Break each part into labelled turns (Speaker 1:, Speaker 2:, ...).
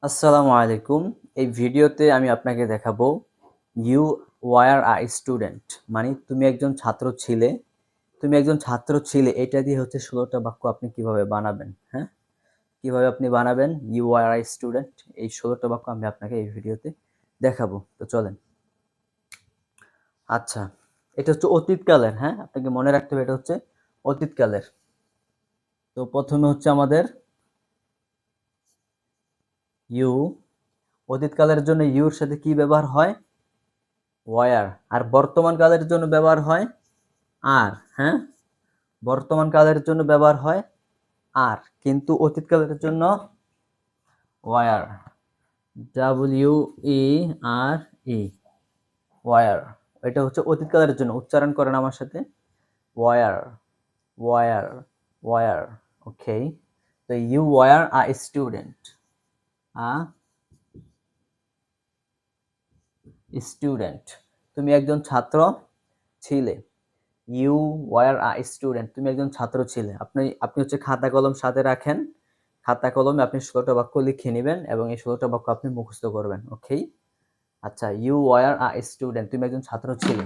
Speaker 1: আসসালামু আলাইকুম। এই ভিডিওতে আমি আপনাকে দেখাবো ইউ ওয়ার আ স্টুডেন্ট, মানে তুমি একজন ছাত্র ছিলে এটা দিয়ে হচ্ছে ১৬টা বাক্য আপনি কিভাবে বানাবেন। হ্যাঁ, কিভাবে আপনি বানাবেন ইউ আর আই স্টুডেন্ট, এই ১৬টা বাক্য আমি আপনাকে এই ভিডিওতে দেখাবো। তো চলেন। আচ্ছা, এটা হচ্ছে অতীতকালের। হ্যাঁ, আপনাকে মনে রাখতে হবে এটা হচ্ছে অতীতকালের। তো প্রথমে হচ্ছে আমাদের ইউ। অতীতকালের জন্য ইউর সাথে কি ব্যবহার হয়? ওয়ার। আর বর্তমান কালের জন্য ব্যবহার হয় আর। হ্যাঁ, বর্তমান কালের জন্য ব্যবহার হয় আর, কিন্তু অতীতকালের জন্য ওয়ার। ডাব্লিউ ই আর ই, ওয়ার। এটা হচ্ছে অতীতকালের জন্য। উচ্চারণ করেন আমার সাথে, ওয়ার, ওয়ার, ওয়ার। ওকে, তো you war a student, a student. তুমি একজন ছাত্র ছিলে। ইউ ওয়ার আ স্টুডেন্ট, তুমি একজন ছাত্র ছিলে। আপনি আপনি হচ্ছে খাতা কলম সাথে রাখেন। খাতা কলমে আপনি ১৬টা বাক্য লিখে নেবেন এবং এই ১৬টা বাক্য আপনি মুখস্থ করবেন। ওকে। আচ্ছা, ইউ ওয়ার আ স্টুডেন্ট, তুমি একজন ছাত্র ছিলে।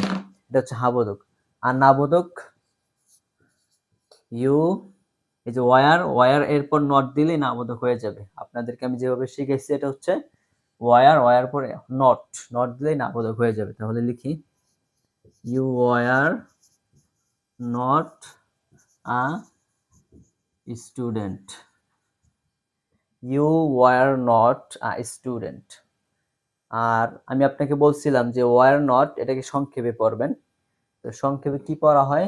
Speaker 1: এটা হচ্ছে হাবোধক। আর নাবোধক ইউ, এই যে ওয়ার, ওয়ার এরপর নট দিলেই নাবোধক হয়ে যাবে। আপনাদেরকে আমি যেভাবে শিখেছি এটা হচ্ছে ওয়ার, ওয়ার পরে নট, নট দিলেই নাবোধক হয়ে যাবে। তাহলে লিখি you are not a student, you are not a student. আর আমি আপনাকে বলছিলাম যে ওয়ার নট এটাকে সংক্ষেপে পড়বেন। তো সংক্ষেপে কি পড়া হয়?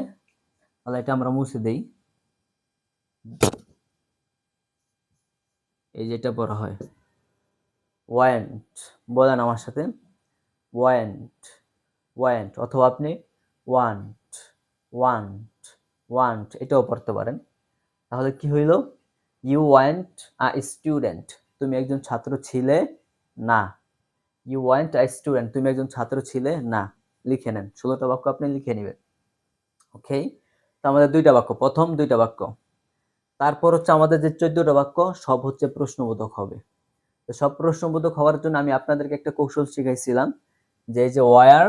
Speaker 1: তাহলে এটা আমরা মুছে দেই। এই যেটা পড়া হয় ওয়ান্ট। বলেন আমার সাথে, ওয়ান্ট, ওয়ান্ট। অথবা আপনি ওয়ান্ট, ওয়ান্ট, ওয়ান্ট এটাও পড়তে পারেন। তাহলে কি হইল? ইউ ওয়ান্ট আ স্টুডেন্ট, তুমি একজন ছাত্র ছিলে না। ইউ ওয়ান্ট আ স্টুডেন্ট, তুমি একজন ছাত্র ছিলে না। লিখে নেন, ১৬টা বাক্য আপনি লিখে নেবেন। ওকে, তো আমাদের দুইটা বাক্য, প্রথম দুইটা বাক্য। তারপর হচ্ছে আমাদের যে ১৪টা বাক্য সব হচ্ছে প্রশ্নবোধক হবে। তো সব প্রশ্নবোধক হওয়ার জন্য আমি আপনাদেরকে একটা কৌশল শিখাইছিলাম, যে এই যে ওয়ার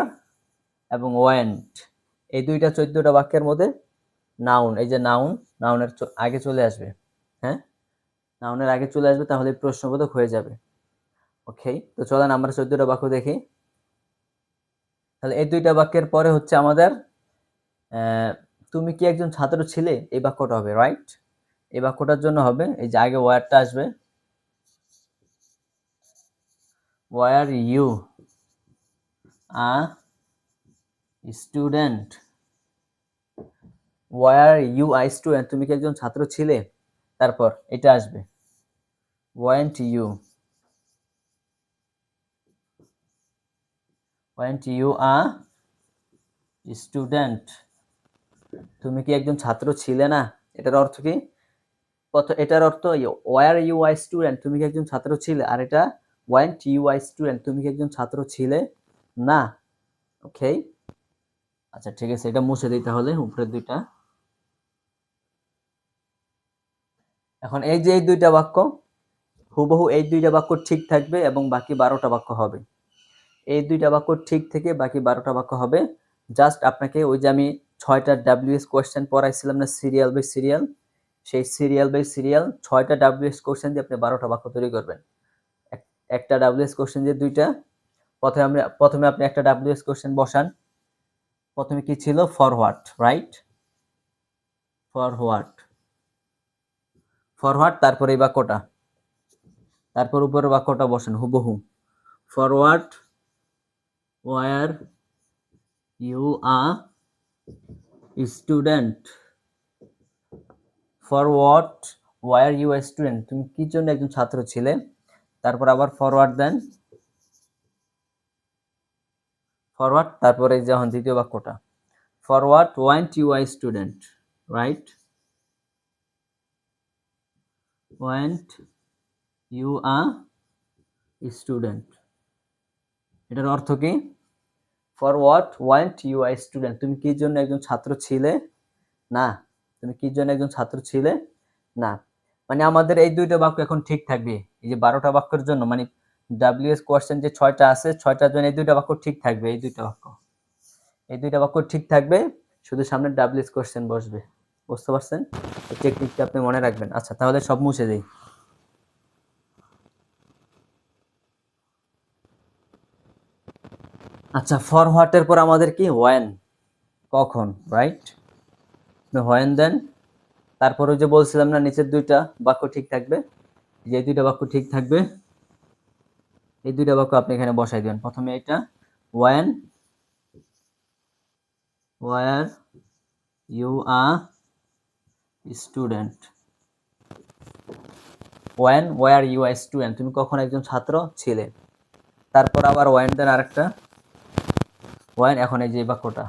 Speaker 1: এবং ওয়ান্ট, এই দুইটা ১৪টা বাক্যের মধ্যে নাউন, এই যে নাউন, নাউনের আগে চলে আসবে। হ্যাঁ, নাউনের আগে চলে আসবে, তাহলে প্রশ্নবোধক হয়ে যাবে। ওকে, তো চলেন আমরা ১৪টা বাক্য দেখি। তাহলে এই দুইটা বাক্যের পরে হচ্ছে আমাদের তুমি কি একজন ছাত্র ছিলে, এই বাক্যটা হবে। রাইট, এই বাক্যটার জন্য হবে এই যে আগে ওয়ারটা আসবে, were you a student, war you a student, তুমি কি একজন ছাত্র ছিলে। তারপর এটা আসবে weren't you, weren't you a student, তুমি কি একজন ছাত্র ছিলে না। এটার অর্থ কি? এটার অর্থ ওয়ার ইউ আই স্টুডেন্ট, তুমি কি একজন ছাত্র ছিলে। আর এটা ওয়ান্ট ইউ আই স্টুডেন্ট, তুমি কি একজন ছাত্র ছিলে না। ওকে, আচ্ছা ঠিক আছে, এটা মুছে দিই তাহলে উপরের দুইটা। এখন এই যে এই দুইটা বাক্য হুবহু এই দুইটা বাক্য ঠিক থাকবে এবং বাকি ১২টা বাক্য হবে। এই দুইটা বাক্য ঠিক থেকে বাকি ১২টা বাক্য হবে। জাস্ট আপনাকে ওই যে আমি ৬টা ডাব্লিউএস কোয়েশ্চেন পড়াইছিলাম না, সিরিয়াল বাই সিরিয়াল, সেই সিরিয়াল বাই সিরিয়াল ৬টা ডাব্লিউএস কোয়েশ্চেন দিয়ে আপনি ১২টা বাক্য তৈরি করবেন। একটা ডাব্লিউএস কোয়েশ্চেন দিয়ে দুইটা। প্রথমে আপনি একটা ডাব্লিউএস কোয়েশ্চেন বসান। প্রথমে কি ছিল? For what, right, for what, for what. তারপর এই বাক্যটা, তারপর উপরের বাক্যটা বসান হুবহু, for what were you a student, for what were you a student, তুমি কি জন্য একজন ছাত্র ছিলে। তারপর আবার ফরওয়ার্ড দেন, ফরওয়ার্ড। তারপরে যখন দ্বিতীয় বাক্যটা, for what weren't you a student, right, weren't you a student. এটার অর্থ কি? For what weren't you a student, তুমি কি জন্য একজন ছাত্র ছিলে না। তুমি কি জন্য একজন ছাত্র ছিলে না। মানে আমাদের এই দুইটা বাক্য এখন ঠিক থাকবে, এই যে 12টা বাক্যের জন্য, মানে ডাব্লিউএস কোশ্চেন যে 6টা আছে 6টার জন্য এই দুইটা বাক্য ঠিক থাকবে, এই দুইটা বাক্য ঠিক থাকবে, শুধু সামনে ডাব্লিউএস কোশ্চেন বসবে। বুঝতে পারছেন? এই টেকনিকটা আপনি মনে রাখবেন। আচ্ছা, তাহলে সব মুছে দেই। আচ্ছা, ফর হোয়াটের পর আমাদের কি ওয়েন, কখন, রাইট? হোয়েন দেন, তারপর ওই যে বলছিলাম না নিচের দুইটা বাক্য ঠিক থাকবে, যে দুইটা বাক্য ঠিক থাকবে এই দুইটা বাক্য আপনি এখানে বসাই দিবেন। প্রথমে এটা when were you a student, when were you a student, তুমি কখন একজন ছাত্র ছিলে। তারপর আবার ওয়েন দেন আরেকটা ওয়েন, এখন এই যে বাক্যটা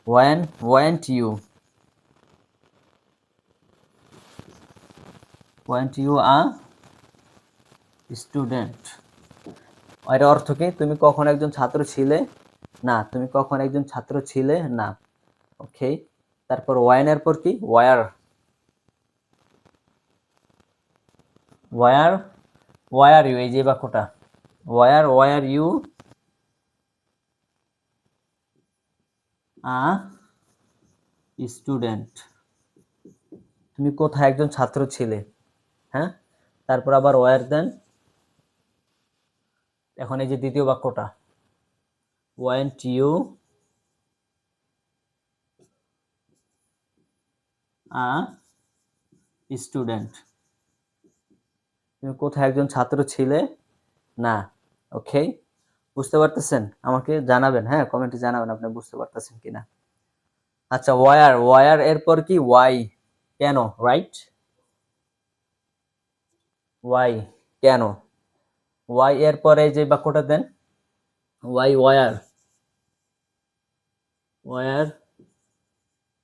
Speaker 1: when weren't you a student, এর অর্থ কি? তুমি কখন একজন ছাত্র ছিলে না, তুমি কখন একজন ছাত্র ছিলে না। ওকে, তারপর ওয়াইনের পর কি ওয়ার ওয়ার ওয়ার ইউ, এই যে বাক্যটা ওয়ার ইউ আ স্টুডেন্ট, তুমি কোথায় একজন ছাত্র ছিলে। হ্যাঁ, তারপর আবার ওয়ার দেন, এখন এই যে দ্বিতীয় বাক্যটা ওয়ান্ট ইউ আ স্টুডেন্ট, তুমি কোথায় একজন ছাত্র ছিলে না। ওকে, বুঝতে পারতেছেন? আমাকে জানাবেন, হ্যাঁ কমেন্টে জানাবেন আপনি বুঝতে পারতেছেন কিনা। আচ্ছা, ওয়ার এরপর কি ওয়াই, কেন, রাইট? ওয়াই, কেন। ওয়াই এর পরে যে বাক্যটা দেন are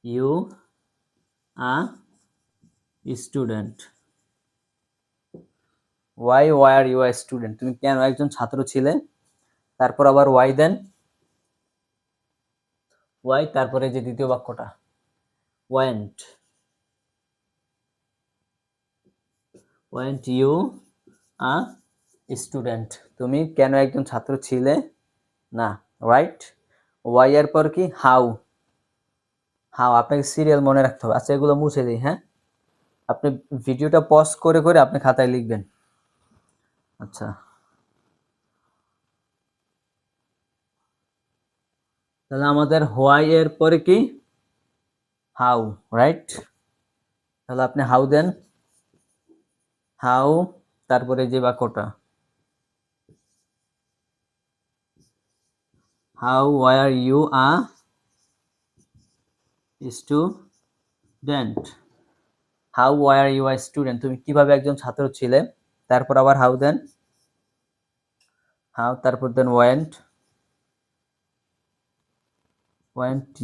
Speaker 1: you a student, war you a student, তুমি কেন একজন ছাত্র ছিলে। তারপর আবার ওয়াই দেন ওয়াই, তারপরে যে দ্বিতীয় বাক্যটা ওয়েন্ট ইউ আ স্টুডেন্ট, তুমি কেন একজন ছাত্র ছিলে না, রাইট? ওয়াই এর পর কি হাউ আপনাকে সিরিয়াল মনে রাখতে হবে। আচ্ছা, এগুলো মুছে দিই, হ্যাঁ আপনি ভিডিওটা পজ করে করে আপনি খাতায় লিখবেন। আচ্ছা, তাহলে আমাদের হোয়াই এর পরে কি হাউ, রাইট? তাহলে আপনি হাউ দেন হাউ, তারপরে যে বাক্যটা how were you a student, how were you a student, তুমি কিভাবে একজন ছাত্র ছিলে। তারপর আবার হাউ দেন হাউ, তারপর then weren't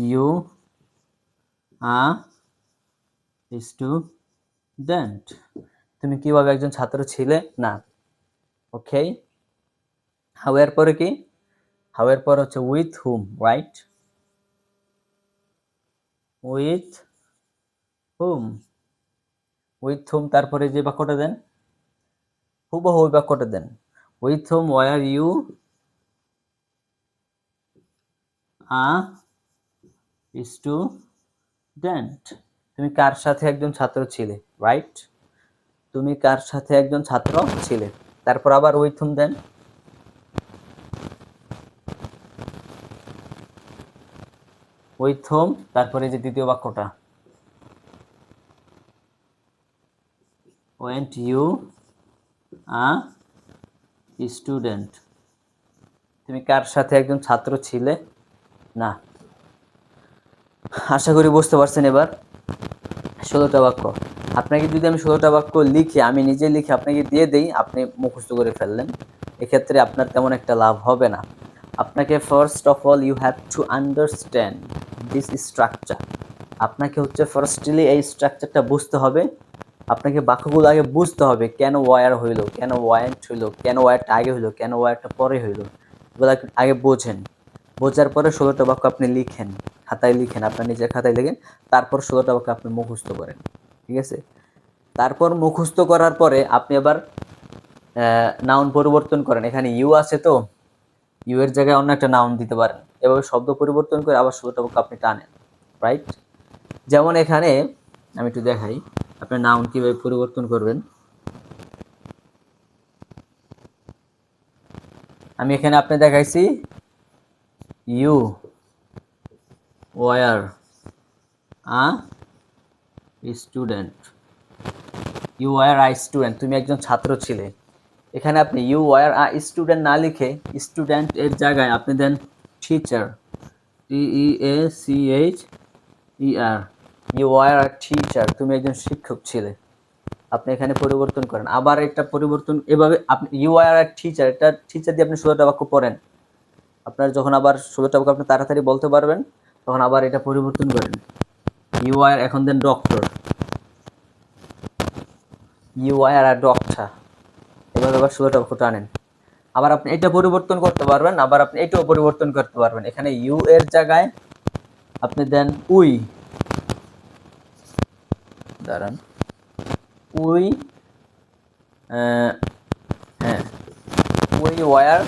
Speaker 1: you a student, তুমি কিভাবে একজন ছাত্র ছিলে না। ওকে, হাউ এর পরে কি হাউ এর পর হচ্ছে with whom, right? With whom তারপরে যে বাক্যটা দেন হুবহু ওই বাক্যটা দেন with whom are you a student, তুমি কার সাথে একজন ছাত্র ছিলে, রাইট? তুমি কার সাথে একজন ছাত্র ছিলে। তারপর আবার with hmm then with whom, তারপরে যে দ্বিতীয় বাক্যটা ওয়েন্ট ইউ আ স্টুডেন্ট, তুমি কার সাথে একজন ছাত্র ছিলে না। আশা করি বুঝতে পারছেন। এবার 16টা বাক্য, আপনাকে যদি আমি 16টা বাক্য লিখে আমি নিজে লিখে আপনাকে দিয়ে দেই, আপনি মুখস্থ করে ফেললেন, এক্ষেত্রে আপনার তেমন একটা লাভ হবে না। আপনাকে first of all you have to understand this structure, আপনাকে হচ্ছে ফার্স্টলি এই স্ট্রাকচারটা বুঝতে হবে। আপনাকে বাক্যগুলো আগে বুঝতে হবে, কেন ওয়ার হইল, কেন ওয়ান্ট হইল, কেন ওয়ারটা আগে হইল, কেন ওয়ারটা পরে হইল, এগুলো আগে বোঝেন। বোঝার পরে 16টা বাক্য আপনি লিখেন, খাতায় লিখেন, আপনার নিজের খাতায় লিখেন, তারপর 16টা বাক্য আপনি মুখস্থ করেন। ঠিক আছে? তারপর মুখস্থ করার পরে আপনি আবার নাউন পরিবর্তন করেন। এখানে ইউ আছে তো, ইউ এর জায়গায় অন্য একটা নাউন দিতে পারেন। এভাবে শব্দ পরিবর্তন করে আবার শব্দটাকে আপনি টানেন, রাইট? যেমন এখানে আমি একটু দেখাই আপনি নাউন কিভাবে পরিবর্তন করবেন। আমি এখানে আপনি দেখাইছি you war a student, you war a student, তুমি একজন ছাত্র ছিলে। এখানে আপনি ইউ ওয়ার আ স্টুডেন্ট না লিখে স্টুডেন্ট এর জায়গায় আপনি দেন teacher, TEACHER, you war a teacher, তুমি একজন শিক্ষক ছিলে। আপনি এখানে পরিবর্তন করেন, আবার এটা পরিবর্তন এভাবে আপনি ইউ আর টিচার, এটা টিচার দিয়ে আপনি 16টা বাক্য পড়েন। আপনার যখন আবার 16টা বাক্য আপনি তাড়াতাড়ি বলতে পারবেন তখন আবার এটা পরিবর্তন করেন। ইউ আর এখন দেন ডক্টর, ইউ আর ডক্টর, এভাবে আবার 16টা বাক্য টানেন। আবার আপনি এটা পরিবর্তন করতে পারবেন, আবার আপনি এটাও পরিবর্তন করতে পারবেন। এখানে ইউ এর জায়গায় আপনি দেন উই, দাঁড়ান, উই, হ্যাঁ, উই ওয়ার